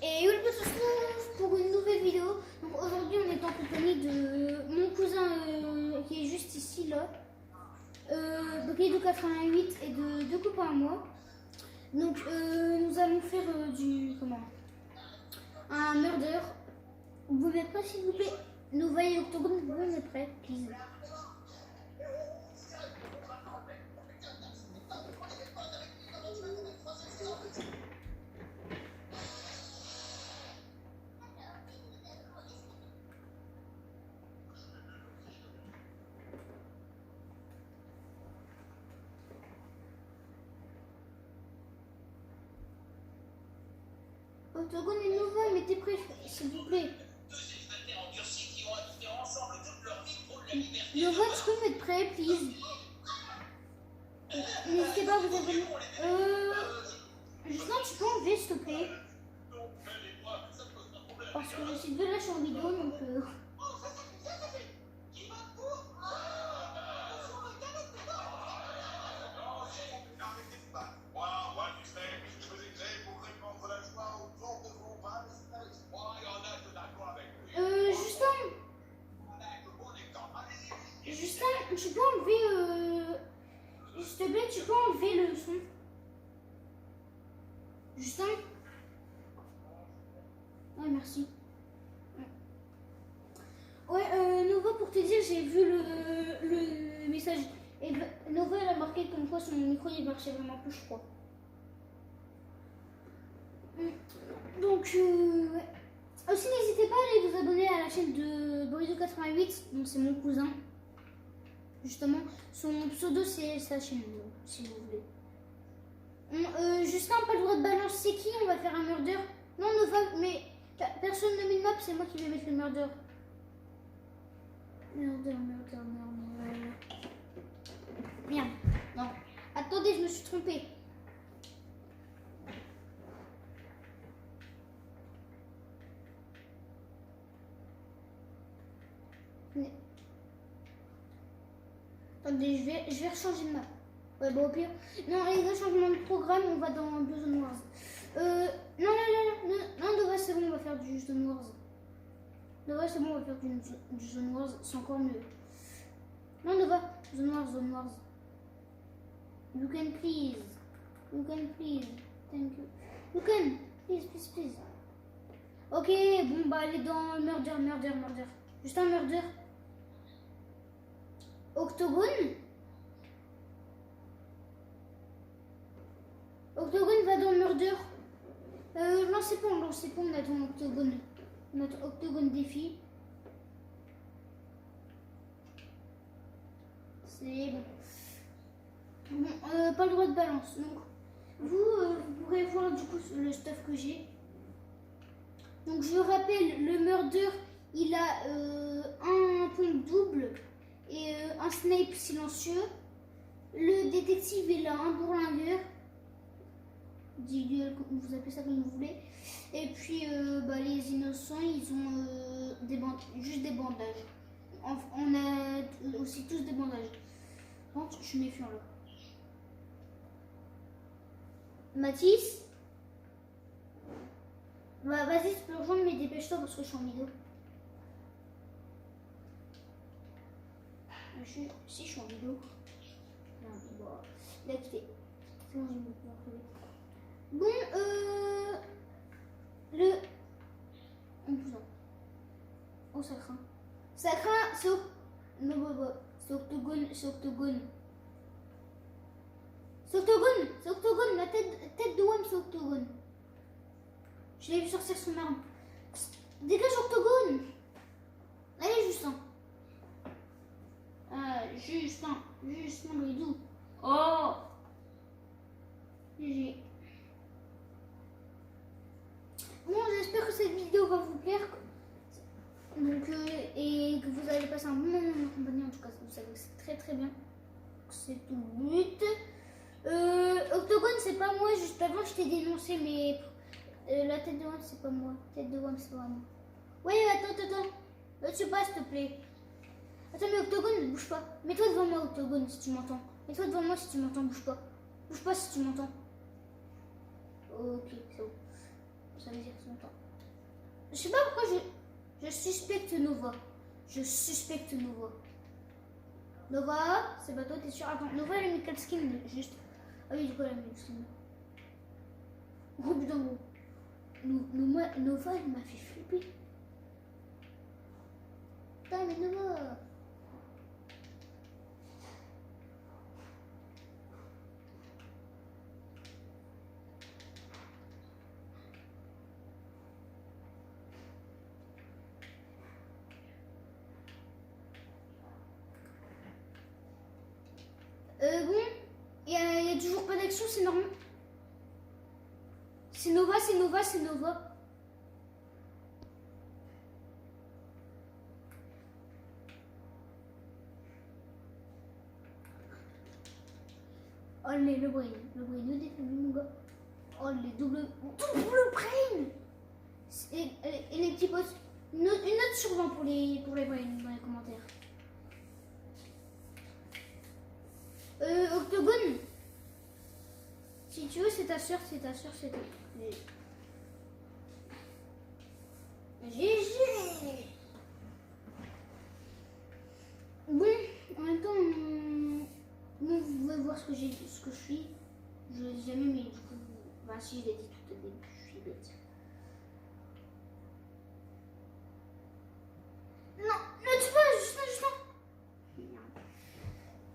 Et oui, on se retrouve pour une nouvelle vidéo. Donc aujourd'hui, on est en compagnie de mon cousin qui est juste ici, là. Donc il est de 88 et de deux copains à moi. Donc nous allons faire un murder. Vous m'êtes prêts, s'il vous plaît? Nous voyons Octogone, vous m'êtes prêts, please. Octogone est nouveau, mettez prêts, s'il vous plaît. Nova, tu peux mettre prêt, please. N'hésitez pas à vous abonner. Justin, tu peux enlever, s'il te plaît. Parce que je suis de là sur vidéo, donc... Justin, tu peux enlever... S'il te plaît, tu peux enlever le son. Justin? Ouais, merci. Ouais, Nova, pour te dire, j'ai vu le message. Et Nova, elle a marqué comme quoi son micro, il marchait vraiment plus, je crois. Donc, ouais. Aussi, n'hésitez pas à aller vous abonner à la chaîne de Borido88. Donc, c'est mon cousin. Justement, son pseudo, c'est sa chaîne, si vous voulez. Justin, pas le droit de balancer qui? On va faire un murder. Non, Nova, mais personne ne met une map, c'est moi qui vais mettre le murder. Murder. Merde, non. Attendez, je me suis trompée. Attendez, je vais rechanger de map. Ouais, bon, au pire. Non, les gars, changement de programme, on va dans Zone Wars. Non, Nova, c'est bon, on va faire du Zone Wars. Nova, c'est bon, on va faire du Zone Wars, c'est encore mieux. Non, Nova, Zone Wars. You can please. Thank you. You can, please. Ok, bon, bah, allez dans murder. Juste un murder. Octogone va dans le murder. Lancez pas, on attend Octogone. On attend Octogone défi. C'est bon. Bon, pas le droit de balance. Donc, vous pourrez voir du coup le stuff que j'ai. Donc, je rappelle, le murder, il a un pompe double et un snipe silencieux. Le détective, il a un bourlingueur. Vous appelez ça comme vous voulez. Et puis les innocents, ils ont juste des bandages. On a aussi tous des bandages. Donc je suis méfiant là. Mathis, bah, vas-y, tu peux rejoindre, mais dépêche-toi parce que je suis en vidéo. Si je suis en vidéo. Non, bon, là tu fais. C'est bon, je vais me retrouver. Bon, Oh, ça craint. C'est Octogone. C'est Octogone, la tête de Wam, c'est Octogone. Je l'ai vu sortir son arme. Dégage, Octogone. Allez, Justin. Justin, le doux. Oh, GG. Bon, j'espère que cette vidéo va vous plaire. Donc, et que vous allez passer un bon moment en compagnie. En tout cas, vous savez que c'est très bien. C'est tout le but. Octogone, c'est pas moi. Juste avant, je t'ai dénoncé, mais la tête de Wam, c'est pas moi. Tête de Wam, c'est pas moi. Ouais, attends. Là-dessus pas, s'il te plaît. Attends, mais Octogone, ne bouge pas. Mets-toi devant moi, Octogone, si tu m'entends. Mets-toi devant moi si tu m'entends, bouge pas. Bouge pas si tu m'entends. Ok, c'est bon. Ça veut dire son temps. Je sais pas pourquoi je suspecte Nova. Je suspecte Nova. Nova, c'est pas toi, t'es sûr? Attends, Nova elle a mis quel skin juste? Ah oui, du coup elle a mis le skin. Oh putain, gros. Nova elle m'a fait flipper. Putain, mais Nova. Bon, il y a toujours pas d'action, c'est normal. C'est Nova, c'est Nova, c'est Nova. Oh, le brain de défendu, mon gars. Oh, les double brain. Et les petits potes. Une note sur 20 pour les brains dans les commentaires. Octogone. Si tu veux, c'est ta soeur, c'est ta soeur, c'est ta soeur. GG. Bon, en même temps, bon, vous pouvez voir ce que je suis. Je l'ai jamais, mais du coup, bah si je l'ai dit tout au début, je suis bête. Non, ne tue pas, Justin.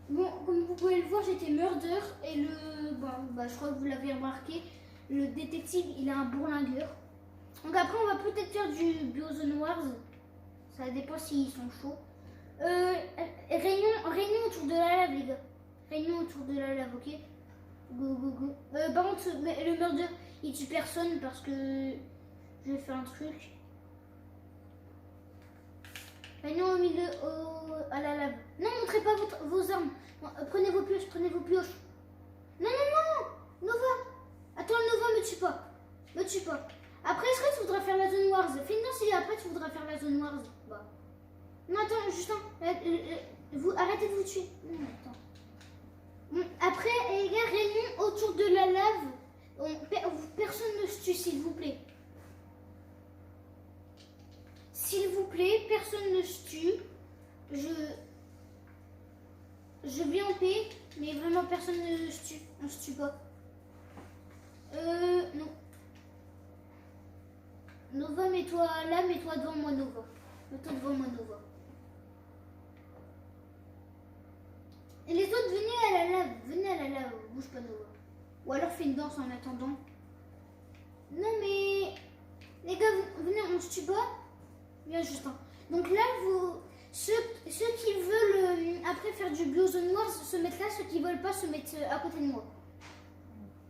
Bon, comme vous pouvez le voir, j'étais murder et je crois que vous l'avez remarqué, le détective, il a un bourlingueur. Donc après, on va peut-être faire du Biozone Wars. Ça dépend s'ils sont chauds. Réunion autour de la lave, les gars. Réunion autour de la lave, ok? Go. Par contre, le murder, il tue personne parce que je vais faire un truc. Réunion au milieu, à la lave. Non, montrez pas vos armes. Non, prenez vos pioches. Non, Nova. Attends, Nova, me tue pas. Après, est-ce que tu voudras faire la zone Wars? Fais-nous si après tu voudras faire la zone Wars. Bah. Non, attends, Justin. Arrêtez de vous tuer. Non, attends. Bon, après, les gars, réunion autour de la lave. Personne ne se tue, s'il vous plaît. S'il vous plaît, personne ne se tue. Je vis en paix, mais vraiment personne ne se tue. On se tue pas. Non. Nova, mets-toi là, mets-toi devant moi, Nova. Mets-toi devant moi, Nova. Et les autres, venez à la lave, bouge pas, Nova. Ou alors fais une danse en attendant. Non, mais les gars, venez, on se tue pas. Bien, Justin. Donc là, ceux qui veulent après faire du Biozone Wars se mettent là, ceux qui veulent pas se mettre à côté de moi.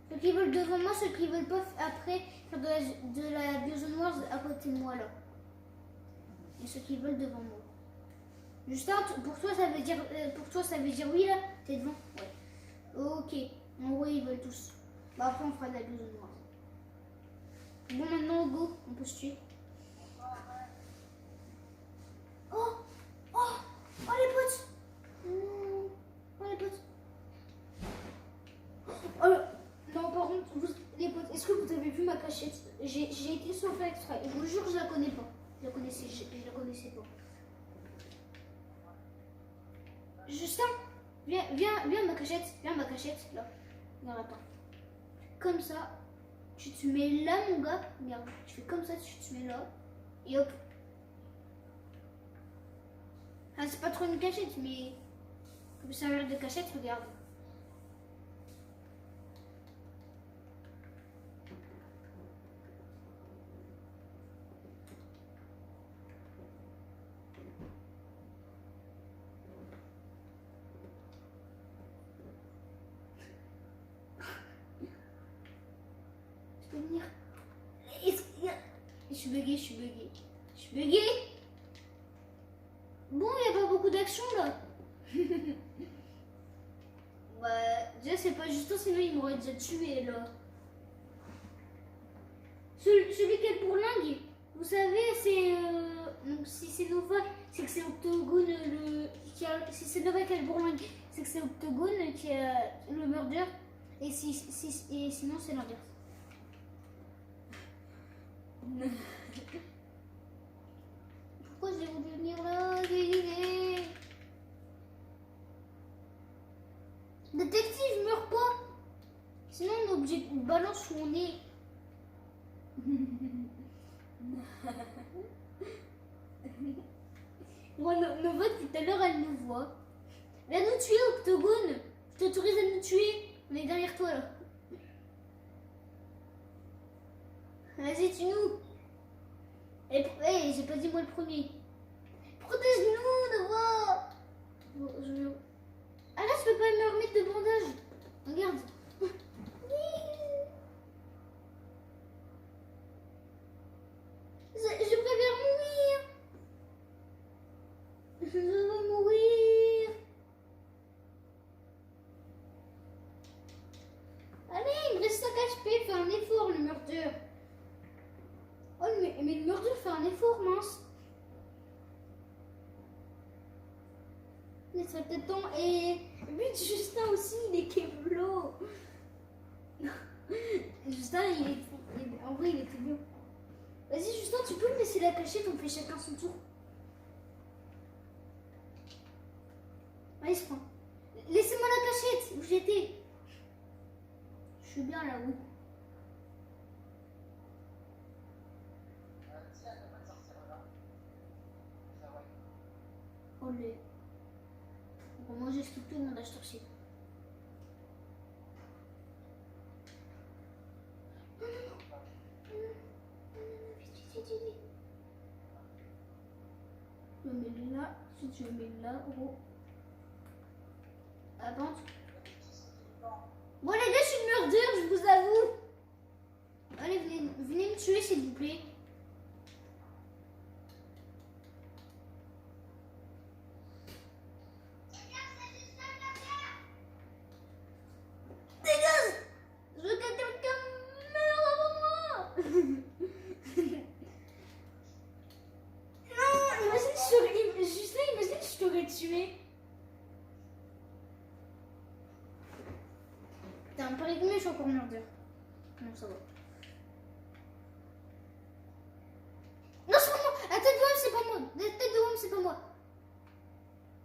Ceux qui veulent devant moi, ceux qui veulent pas après faire de la Biozone Wars à côté de moi là. Et ceux qui veulent devant moi. Justin, pour toi ça veut dire oui là. T'es devant. Ouais. Ok. En gros ils veulent tous. Bah après on fera de la Biozone Wars. Bon maintenant go, on peut se tuer. Oh les potes. Oh les potes. Non par contre, les potes, est-ce que vous avez vu ma cachette? J'ai été sauvée exprès. Je vous jure je la connais pas. Je la connaissais pas. Justin, viens ma cachette. Viens ma cachette là. Regarde, attends. Comme ça, tu te mets là mon gars. Regarde, tu fais comme ça, tu te mets là. Et hop. Ah, c'est pas trop une cachette, mais comme ça a l'air de cachette, regarde. Je peux venir. Je suis buguée. Bon, il n'y a pas beaucoup d'action là. Bah, déjà c'est pas juste, sinon il m'aurait déjà tué là. Celui qui est pour lingue, vous savez, c'est. Donc si c'est Nova, c'est que c'est Octogone si c'est Nova qui a le bourlingue, c'est que c'est Octogone qui a le murder. Et sinon c'est l'inverse. Pourquoi j'ai voulu venir là? J'ai une idée. Détective, meurs pas. Sinon on est obligé de balance où on est. Bon, Nova, tout à l'heure, elle nous voit. Viens nous tuer, Octogone. Je t'autorise à nous tuer. On est derrière toi, là. Vas-y, tue-nous. Et j'ai pas dit moi le premier. Protège-nous, Nova. Ah là, je peux pas me remettre de bandage. Regarde. Je préfère mourir. Je veux mourir. Allez, il me reste 5 HP. Fais un effort, le meurtre. Oh, mais le meurtre fait un effort, mince. Il serait peut-être temps. Et but Justin aussi, il est Kevlo. Justin, en vrai, il était bien. Vas-y, Justin, tu peux me laisser la cachette, on fait chacun son tour. Allez, je prends. Laissez-moi la cachette, où j'étais. Je suis bien là, oui. Oh, les... Bon, moi, j'explique tout le monde à chercher. Non, non, non. Vite. Je mets là, ensuite je mets là, gros. Attends. Bon, les gars, je suis le meurdeur, je vous avoue. Allez, venez me tuer, s'il vous plaît. Dégage! Je veux que quelqu'un meure avant moi. Non, imagine, je t'aurais tué. Putain, pas rigolé, je suis encore meurdeur. Non, ça va. Non, c'est pas moi. La tête de Wam, c'est pas moi. La tête de Wam, c'est pas moi.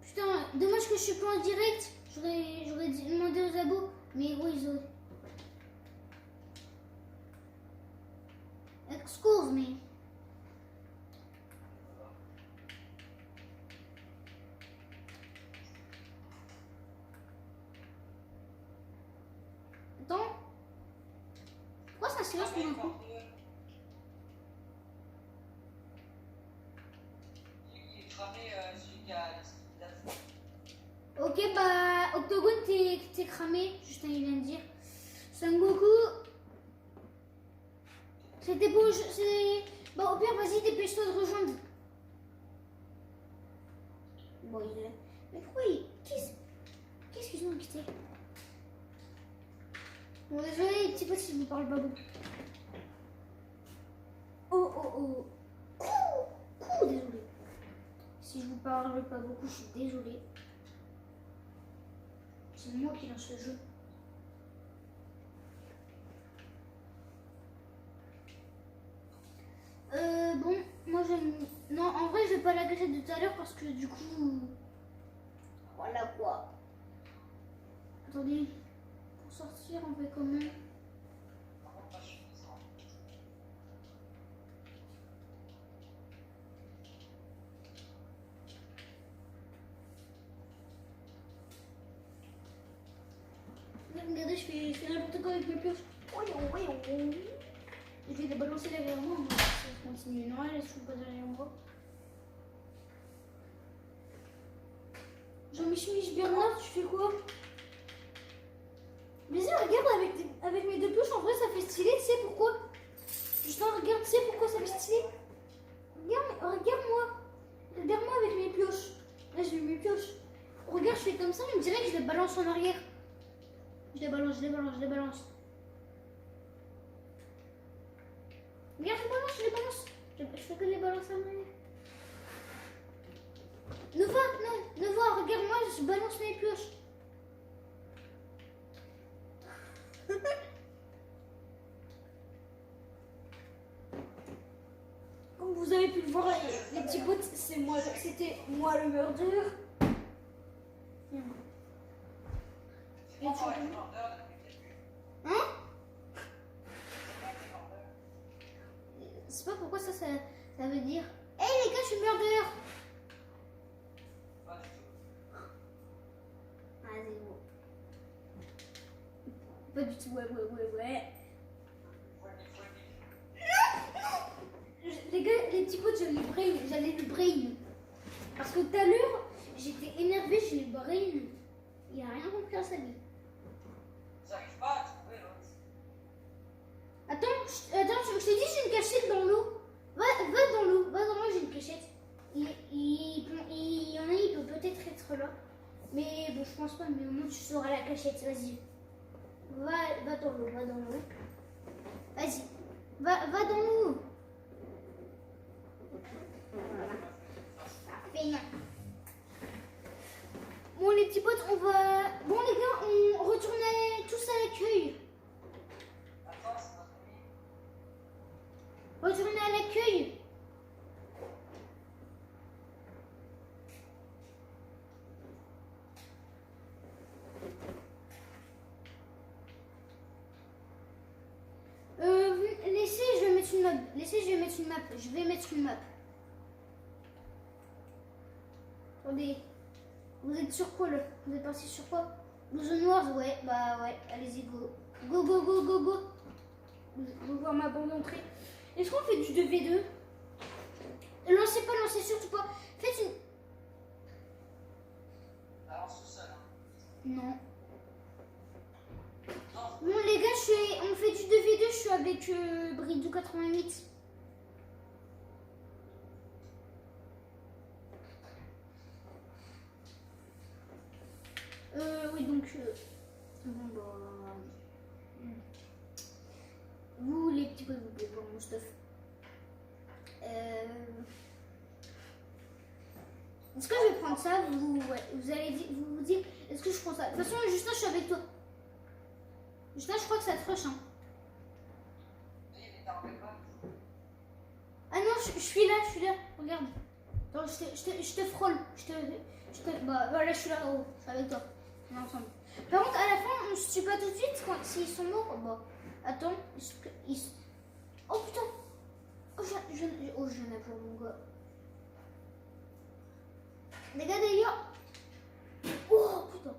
Putain, dommage que je suis pas en direct. J'aurais demandé aux abos. Mais gros, ils auraient. Excuse me. Attends. Pourquoi ça se lance tout d'un coup? Ok, bah, Octogone, t'es cramé. Justin, il vient de dire. Sangoku. C'était beau. Bon, au pire, vas-y, dépêche-toi de rejoindre. Bon, il est. Mais pourquoi il. Qu'est-ce qu'ils ont quitté? Bon, désolé, je sais pas si je vous parle pas beaucoup. Oh. Désolé. Si je vous parle pas beaucoup, je suis désolée. C'est moi qui lance le jeu. Bon, moi j'aime. Non, en vrai, je vais pas la gâcher de tout à l'heure parce que du coup. Voilà quoi. Attendez. Pour sortir, on fait comment? Regardez, je fais n'importe quoi avec mes pioches. Voyons. Je vais les balancer derrière moi. Ça continue. Non, elles ne sont pas derrière moi. Jean-Michel Bernard, tu fais quoi? Mais regarde, avec mes deux pioches, en vrai, ça fait stylé. Tu sais pourquoi? Justin, regarde, tu sais pourquoi ça fait stylé? Regarde-moi. Regarde-moi avec mes pioches. Là, j'ai mis mes pioches. Regarde, je fais comme ça, mais on dirait que je les balance en arrière. Je les balance. Regarde, je les balance. Je fais que les balancer en arrière. Nova, regarde-moi, je balance mes pioches. vous avez pu le voir, les petits potes, c'était moi le meurtrier. Et tu hein? C'est pas pourquoi ça veut dire. Hé les gars, je suis meurtrier. Ah, c'est bon. Pas du tout, ouais. Les gars, les petits potes, j'allais le brain. Parce que tout à l'heure, j'étais énervée, je l'ai brain. Il a rien compris à sa vie. J'arrive pas à trouver l'autre. Attends, je te dis, j'ai une cachette dans l'eau. Va dans l'eau, j'ai une cachette. Il y en a, il peut peut-être être là. Mais bon, je pense pas, mais au moins tu sauras la cachette, vas-y. Va dans l'eau, Vas-y, va dans l'eau. Voilà. Parfait. Bon les petits potes, on va... Bon les gars, on retourne tous à l'accueil. Attends, c'est notre ami. Retournez à l'accueil. Laissez, je vais mettre une map. Je vais mettre une map. Attendez. Vous êtes sur quoi là? Vous êtes parti sur quoi? Blouse noire, ouais, bah ouais, allez-y, go. Go. Vous voir ma bande d'entrée. Est-ce qu'on fait du 2v2? Lancez surtout pas. Faites une... Alors, sous-sol. Hein. Non. Non. Bon les gars, on fait du 2v2, je suis avec Bridou 88. Oui donc... bon bah... Vous les petits potes, vous pouvez voir mon stuff. Est-ce que je vais prendre ça? Vous dire, est-ce que je prends ça? De toute façon, Justin, je suis avec toi. Justin, je crois que ça te rush, hein. Ah non, je suis là, regarde. Attends, je te frôle. Bah voilà, je suis là, oh, je suis avec toi. On est ensemble. Par contre, à la fin, on se tue pas tout de suite s'ils sont morts. Bah, attends, oh putain. Oh, je viens d'avoir mon gars. Les gars, d'ailleurs. Oh putain.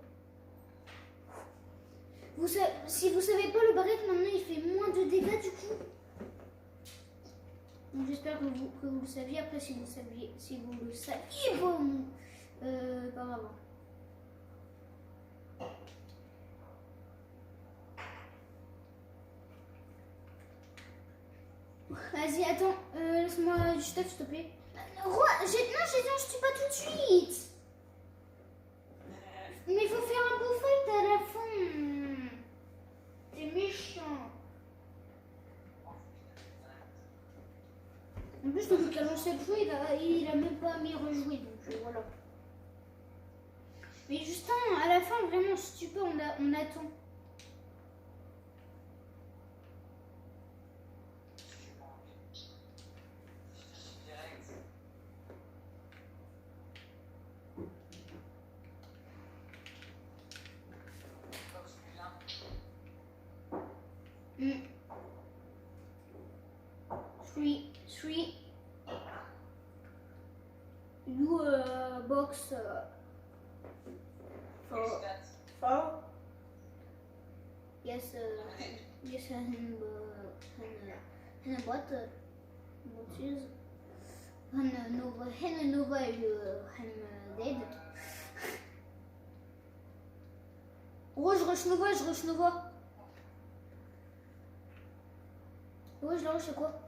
Si vous savez pas, le barrette maintenant il fait moins de dégâts du coup. Donc j'espère que vous le saviez. Après, si vous le saviez, bon, pas grave. Vas-y, attends, laisse-moi du stuff, s'il te plaît. Non, j'ai dit on se tue pas tout de suite. Mais il faut faire un beau fight à la fin. T'es méchant. En plus, le mec a lancé le jeu, il a même pas mis rejouer, donc voilà. Mais Justin, à la fin, vraiment, si tu peux, on attend. Three. You box for yes and what is and Nova dead. Rouge rush Nova. Ouais, je la rush, c'est quoi?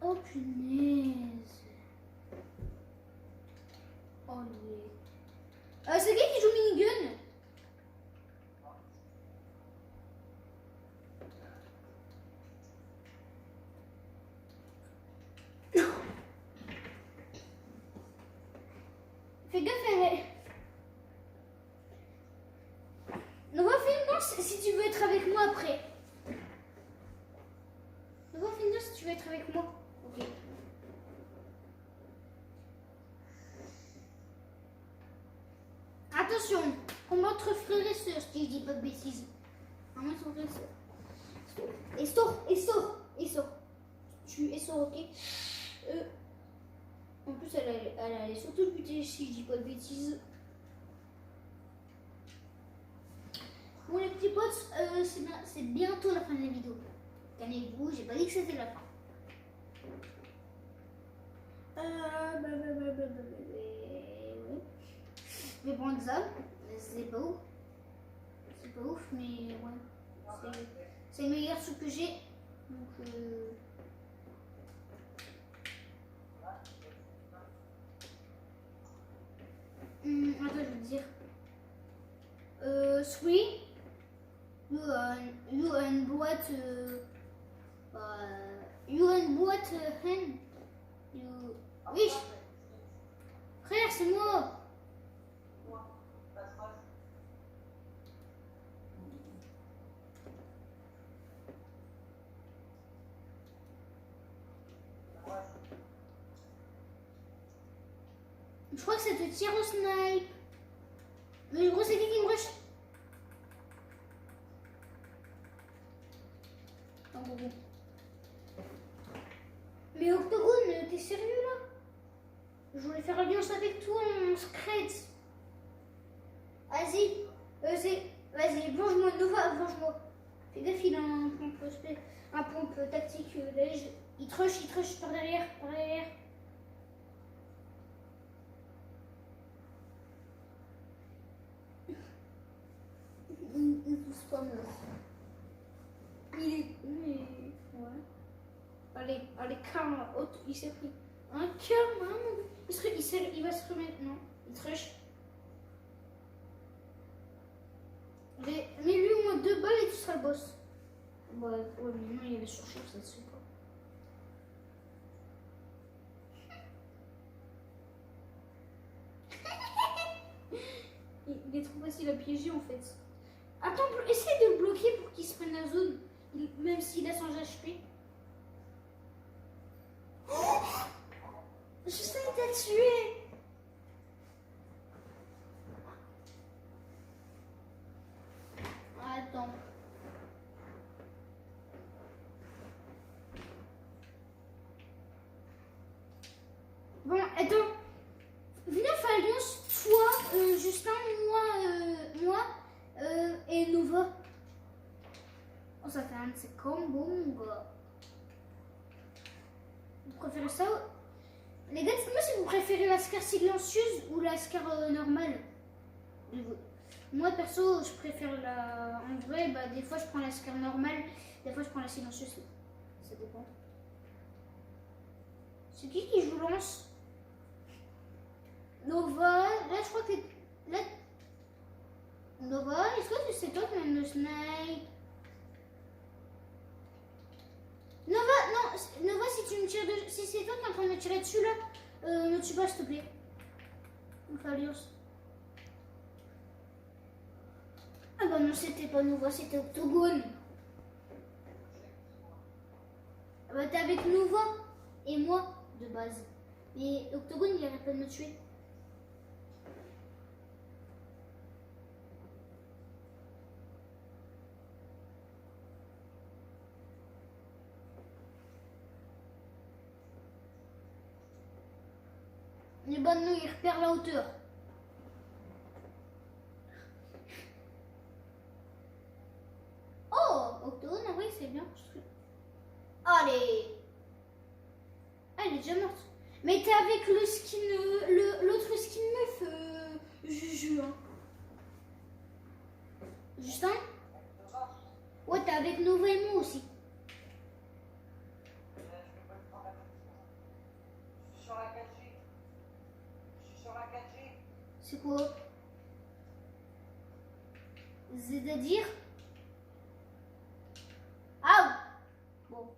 Oh punaise. Oh nee. C'est qui joue minigun? Fais gaffe, Nova, fais une danse si tu veux être avec moi après. tu veux être avec moi? Ok. Attention, combat entre frères et sœurs, si je dis pas de bêtises. Ah, moi, son frère et sœurs. Et sort. Tu es sort, ok? En plus, elle allait surtout le buter si je dis pas de bêtises. Bon, les petits potes, c'est bientôt la fin de la vidéo. Calmez-vous, j'ai pas dit que c'était la fin. Oui. Mais bon, ça, c'est pas ouf. C'est pas ouf, mais ouais. C'est le meilleur sou que j'ai. Donc, attends, je vais te dire. Three. You and what? You and what? Hen? You. Oui. Frère, c'est moi. Je crois que ça te tire au snipe. Mais gros, c'est qui me rush? Oh, bon. Mais Octogone, t'es sérieux là? Je voulais faire alliance avec toi en secret. Vas-y, vas-y, plonge-moi, Nova, plonge-moi. Fais gaffe, il a un pompe tactique. Il te rush par derrière, Il pousse pas mort. Il est. Ouais. Allez, calme, il s'est pris. Un calme, hein, il va se remettre. Non, il te rush. Mets-lui au moins 2 balles et tu seras le boss. Ouais, mais non, il y avait surchauffe, ça se fait pas. Il est trop facile à piéger en fait. Attends, essaye de le bloquer pour qu'il se prenne la zone, même s'il a son HP. Je sais, il t'a tué. Attends. Bon, attends. Venez faire alliance, toi, Justin, moi et Nova. Oh, ça fait un de ces combos, mon gars. Vous préférez ça? Les gars, dites-moi si vous préférez la scar silencieuse ou la scar normale. Moi, perso, je préfère la... En vrai, bah, des fois, je prends la scar normale. Des fois, je prends la silencieuse. Ça dépend. C'est qui joue lance? Nova, là, je crois que... Là... Nova, est-ce que c'est toi qui mène le snipe? Nova, si tu me tires de... Si c'est toi qui es en train de me tirer dessus, là, ne tue pas, s'il te plaît. On fait alliance. Ah bah non, c'était pas Nova, c'était Octogone. Ah bah t'es avec Nova et moi, de base. Mais Octogone, il arrête pas de me tuer. Les bonnes nous, il repère la hauteur. Oh, Octogone, en vrai, c'est bien construit. Allez. Ah, elle est déjà morte. Mais t'es avec le skin, l'autre skin meuf, Juju. Hein. Justin? Ouais, t'es avec Nova et moi aussi. C'est quoi? C'est-à-dire? Ah! Bon.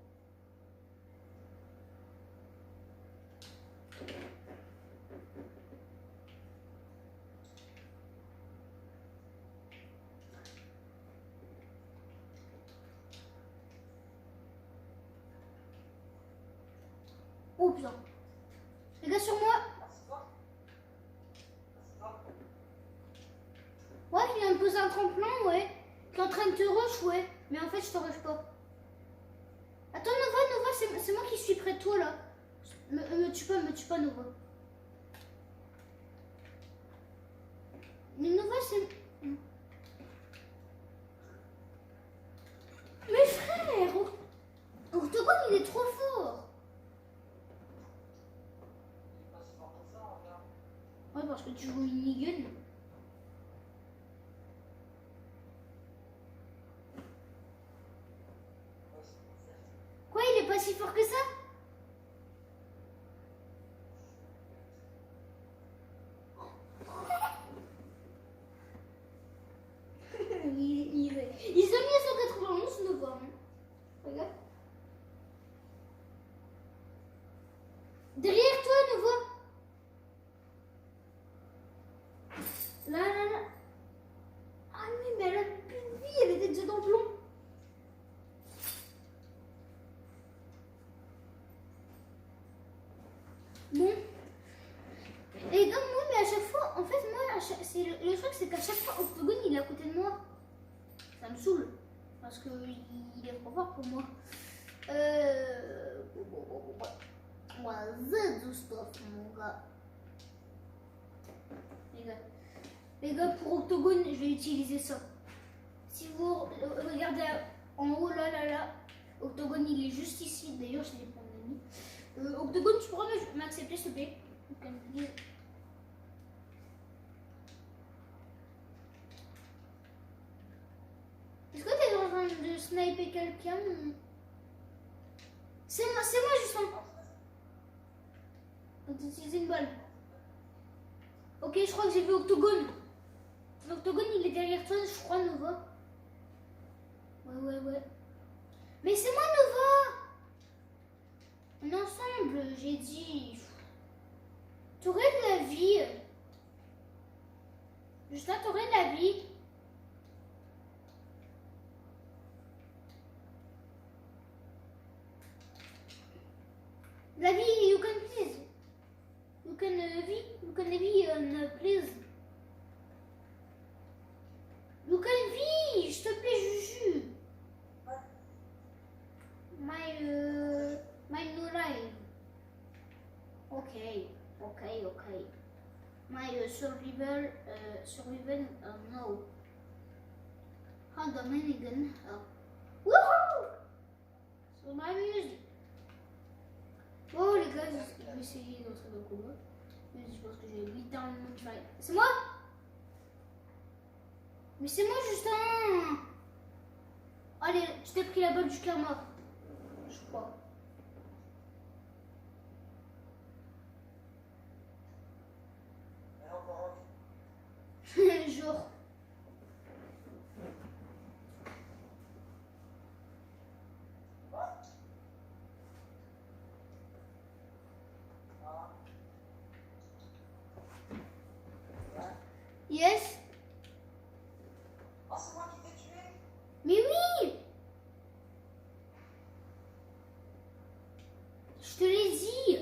Oh putain. Les gars, sur moi. Assieds-toi. Assieds-toi. Ouais, il vient de poser un tremplin, ouais. Qui est en train de te rush, ouais. Mais en fait, je te rush pas. Attends, Nova, c'est moi qui suis près de toi, là. Me tue pas, Nova. Mais Nova, c'est... Mais frère, Octogone, il est trop fort. Il est pas si fort que ça, regarde. Ouais, parce que tu joues une minigun. Ouais, c'est pour ça. Quoi, il est pas si fort que ça? Ils ont mis à 191 Nova. Hein. Regarde. Derrière toi, Nova. Là. Ah oui, mais elle a plus de vie, elle était déjà dans le plomb. Bon. Et donc, moi, mais à chaque fois, en fait, moi, le truc, c'est qu'à chaque fois, Octogone, il est à côté de moi. Ça me saoule. Parce qu'il est trop fort pour moi. Ouais, Z stuff, mon gars. Les gars, pour Octogone, je vais utiliser ça. Si vous regardez en haut, là, Octogone, il est juste ici. D'ailleurs, je l'ai pas mis. Octogone, tu pourras m'accepter, s'il te plaît? Est-ce que t'es en train de sniper quelqu'un? C'est moi, Justin. On va utiliser une balle. Ok, je crois que j'ai vu Octogone. L'Octogone, il est derrière toi, je crois, Nova. Ouais. Mais c'est moi, Nova. On est ensemble, j'ai dit. T'aurais de la vie. Justin, t'aurais de la vie. La vie, you can please. You can vie, please. You can vie, s'il te plaît, Juju. My new life. Ok. My survival, no. How the man again? Woohoo! So my music. Oh les gars, je vais essayer d'entrer dans le combat. Mais je pense que j'ai littéralement try. C'est moi? Mais c'est moi, Justin! Allez, tu t'es pris la balle du karma. Je crois. Elle est encore en vie. Genre. Yes? Oh, c'est moi qui t'ai tué. Mais oui! Je te l'ai dit!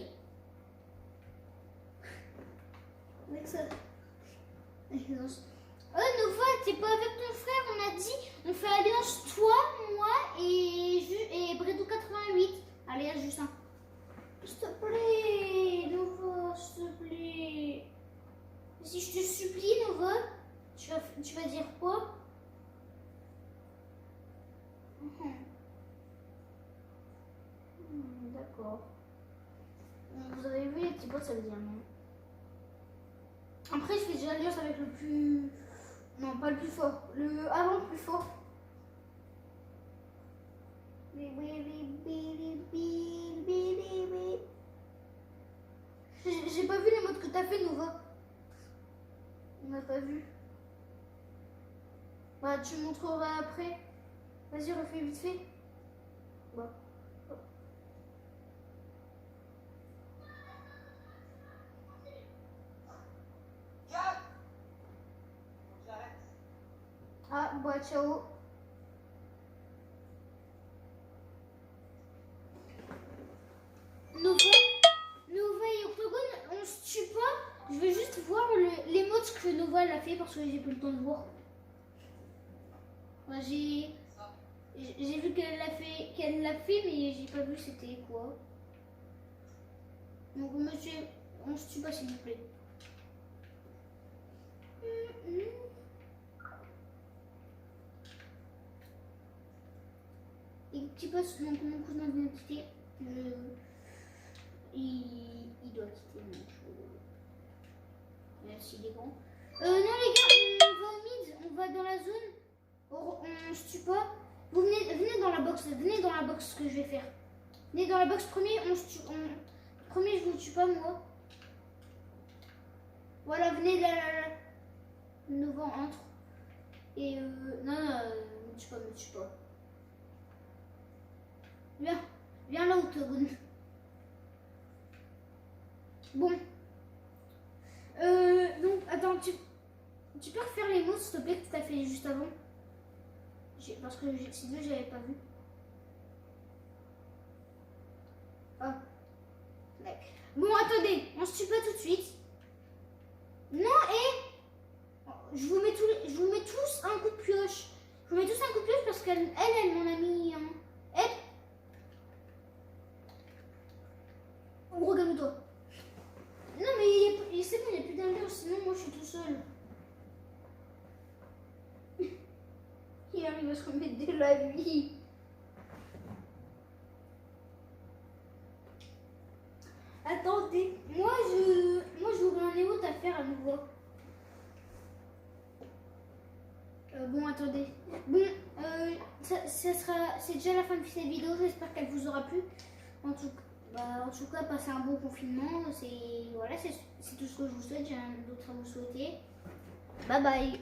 Nova, t'es pas avec ton frère, on a dit, on fait alliance toi, moi et Bredo 88. Allez, Justin. S'il te plaît, Nova, s'il te plaît. Si je te supplie, Nova, tu vas dire quoi? D'accord. Vous avez vu les petits pots, ça veut dire non. Après, je fais déjà alliance avec le plus... Non, pas le plus fort. Le avant le plus fort. J'ai pas vu les modes que t'as fait, Nova. On n'a pas vu. Bah, tu montreras après. Vas-y, refais vite fait. Bah. Ah, bah, ciao. Nova. que Nova l'a fait parce que j'ai pas le temps de voir. Enfin, j'ai vu qu'elle l'a fait, mais j'ai pas vu c'était quoi. Donc monsieur, on se tue pas s'il vous plaît. Et petit poste, donc mon cousin vient de quitter. Il doit quitter, donc même s'il est grand. Non les gars, on va au mid, on va dans la zone. On se tue pas. Vous venez dans la box que je vais faire. Venez dans la box premier, on se tue. Premier, je vous tue pas moi. Voilà, venez là. Nova entre. Et non, me tue pas. Viens là, Octogone. Bon. Donc, attends, tu peux refaire les mots, s'il te plaît, que tu as fait juste avant. Parce que ces deux, j'avais pas vu. Ah. D'accord. Bon, attendez, on se tue pas tout de suite. Non, je vous mets tous un coup de pioche. Je vous mets tous un coup de pioche parce qu'elle m'en a mis un. Oh, regarde-toi. Non, mais c'est bon, il n'y a plus d'allure, sinon moi je suis tout seul. Il arrive à se remettre de la vie. Attendez, moi j'aurais un émote à faire à nouveau. Bon, attendez. Bon, c'est déjà la fin de cette vidéo. J'espère qu'elle vous aura plu. En tout cas, passez un bon confinement. Voilà, c'est tout ce que je vous souhaite. J'ai rien d'autre à vous souhaiter. Bye bye.